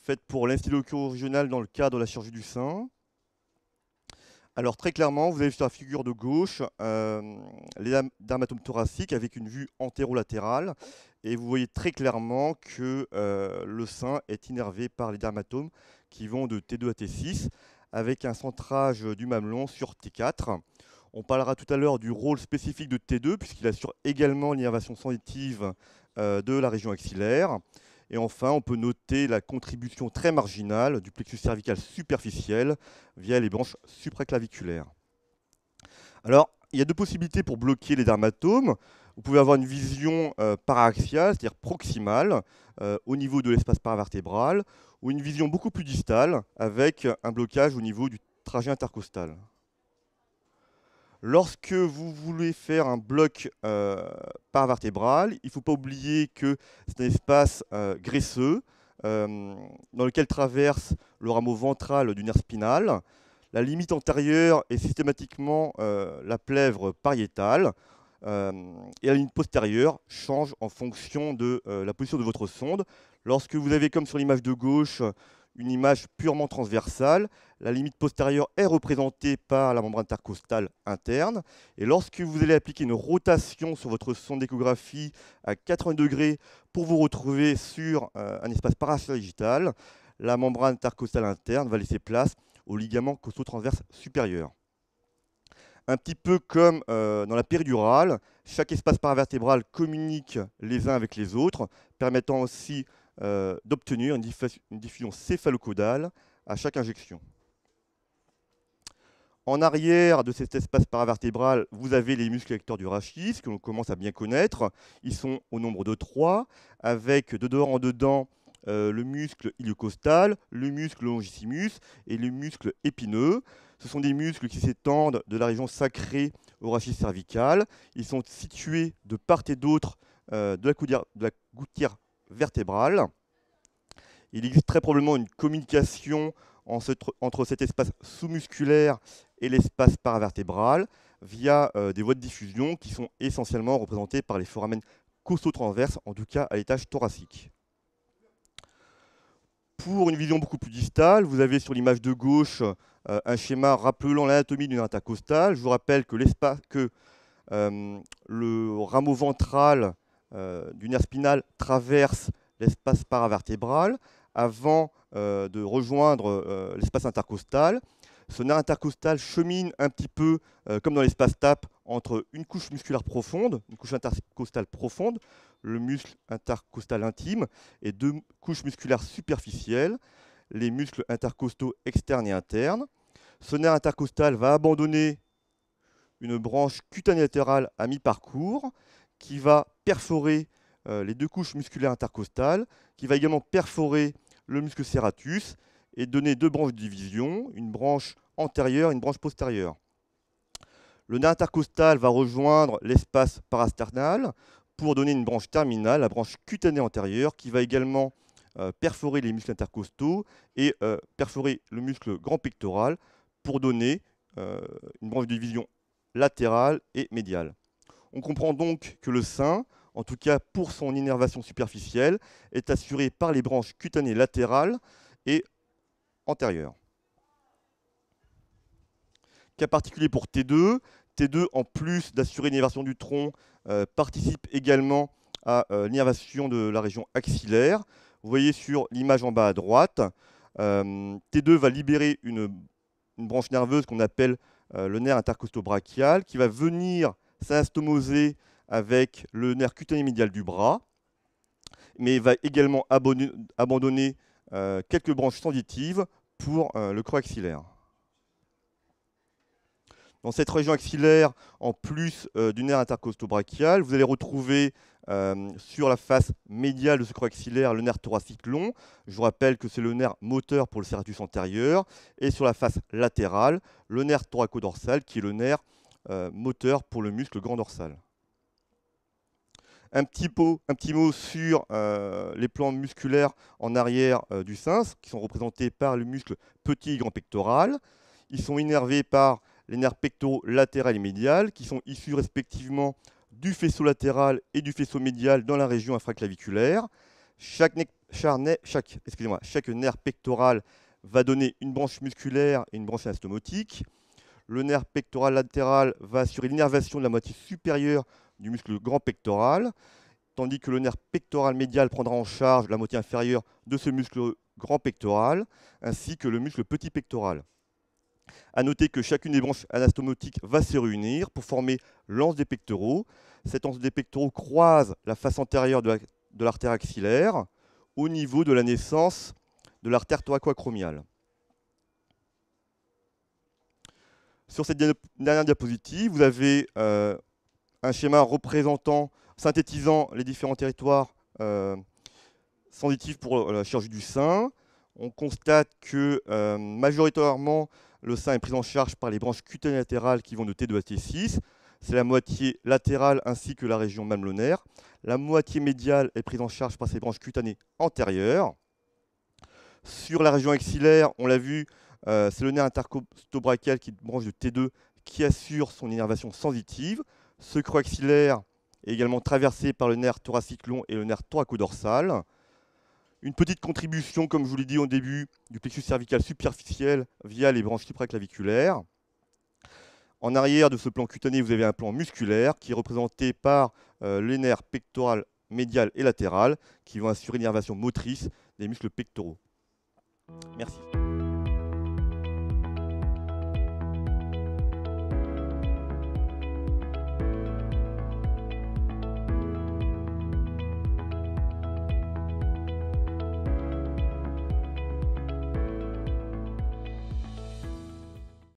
faite pour l'anesthésie régionale dans le cadre de la chirurgie du sein. Alors très clairement, vous avez sur la figure de gauche les dermatomes thoraciques avec une vue antérolatérale et vous voyez très clairement que le sein est innervé par les dermatomes qui vont de T2 à T6 avec un centrage du mamelon sur T4. On parlera tout à l'heure du rôle spécifique de T2 puisqu'il assure également l'innervation sensitive de la région axillaire. Et enfin, on peut noter la contribution très marginale du plexus cervical superficiel via les branches supraclaviculaires. Alors, il y a deux possibilités pour bloquer les dermatomes. Vous pouvez avoir une vision paraaxiale, c'est-à-dire proximale, au niveau de l'espace paravertébral, ou une vision beaucoup plus distale, avec un blocage au niveau du trajet intercostal. Lorsque vous voulez faire un bloc paravertébral, il ne faut pas oublier que c'est un espace graisseux dans lequel traverse le rameau ventral du nerf spinal. La limite antérieure est systématiquement la plèvre pariétale et la limite postérieure change en fonction de la position de votre sonde. Lorsque vous avez, comme sur l'image de gauche, une image purement transversale, la limite postérieure est représentée par la membrane intercostale interne. Et lorsque vous allez appliquer une rotation sur votre sonde d'échographie à 80 degrés pour vous retrouver sur un espace parasagittal, la membrane intercostale interne va laisser place au ligament costo-transverse supérieur. Un petit peu comme dans la péridurale, chaque espace paravertébral communique les uns avec les autres, permettant aussi d'obtenir une diffusion céphalocaudale à chaque injection. En arrière de cet espace paravertébral, vous avez les muscles électeurs du rachis, que l'on commence à bien connaître. Ils sont au nombre de 3, avec de dehors en dedans le muscle iliocostal, le muscle longissimus et le muscle épineux. Ce sont des muscles qui s'étendent de la région sacrée au rachis cervical. Ils sont situés de part et d'autre de la gouttière vertébrale. Il existe très probablement une communication entre cet espace sous-musculaire et l'espace paravertébral via des voies de diffusion qui sont essentiellement représentées par les foramen costo-transverses, en tout cas à l'étage thoracique. Pour une vision beaucoup plus distale, vous avez sur l'image de gauche un schéma rappelant l'anatomie d'une intercostale. Je vous rappelle que le rameau ventral du nerf spinal traverse l'espace paravertébral avant de rejoindre l'espace intercostal. Ce nerf intercostal chemine un petit peu comme dans l'espace TAP entre une couche musculaire profonde, une couche intercostale profonde, le muscle intercostal intime, et deux couches musculaires superficielles, les muscles intercostaux externes et internes. Ce nerf intercostal va abandonner une branche cutanée latérale à mi-parcours qui va perforer les deux couches musculaires intercostales, qui va également perforer le muscle serratus et donner deux branches de division, une branche antérieure et une branche postérieure. Le nerf intercostal va rejoindre l'espace parasternal pour donner une branche terminale, la branche cutanée antérieure, qui va également perforer les muscles intercostaux et perforer le muscle grand pectoral pour donner une branche de division latérale et médiale. On comprend donc que le sein, en tout cas pour son innervation superficielle, est assuré par les branches cutanées latérales et antérieures. Cas particulier pour T2. T2, en plus d'assurer l'innervation du tronc, participe également à l'innervation de la région axillaire. Vous voyez sur l'image en bas à droite, T2 va libérer une branche nerveuse qu'on appelle le nerf intercostobrachial, qui va venir s'anastomoser avec le nerf cutané médial du bras, mais va également abandonner quelques branches sensitives pour le creux axillaire. Dans cette région axillaire, en plus du nerf intercostobrachial, vous allez retrouver sur la face médiale de ce creux axillaire le nerf thoracique long. Je vous rappelle que c'est le nerf moteur pour le serratus antérieur. Et sur la face latérale, le nerf thoracodorsal qui est le nerf moteur pour le muscle grand dorsal. Un petit mot sur les plans musculaires en arrière du sein, qui sont représentés par le muscle petit et grand pectoral. Ils sont innervés par les nerfs pectoraux latéral et médial, qui sont issus respectivement du faisceau latéral et du faisceau médial dans la région infraclaviculaire. Chaque chaque nerf pectoral va donner une branche musculaire et une branche anastomotique. Le nerf pectoral latéral va assurer l'innervation de la moitié supérieure du muscle grand pectoral, tandis que le nerf pectoral médial prendra en charge la moitié inférieure de ce muscle grand pectoral, ainsi que le muscle petit pectoral. A noter que chacune des branches anastomotiques va se réunir pour former l'anse des pectoraux. Cette anse des pectoraux croise la face antérieure de l'artère axillaire au niveau de la naissance de l'artère thoraco-acromiale. Sur cette dernière diapositive, vous avez un schéma synthétisant les différents territoires sensitifs pour la chirurgie du sein. On constate que majoritairement, le sein est pris en charge par les branches cutanées latérales qui vont de T2 à T6. C'est la moitié latérale ainsi que la région mamelonnaire. La moitié médiale est prise en charge par ces branches cutanées antérieures. Sur la région axillaire, on l'a vu, c'est le nerf intercostobrachial qui est branche de T2 qui assure son innervation sensitive. Ce creux axillaire est également traversé par le nerf thoracique long et le nerf thoracodorsal. Une petite contribution, comme je vous l'ai dit au début, du plexus cervical superficiel via les branches supraclaviculaires. En arrière de ce plan cutané, vous avez un plan musculaire qui est représenté par les nerfs pectoral, médial et latéral qui vont assurer l'innervation motrice des muscles pectoraux. Merci.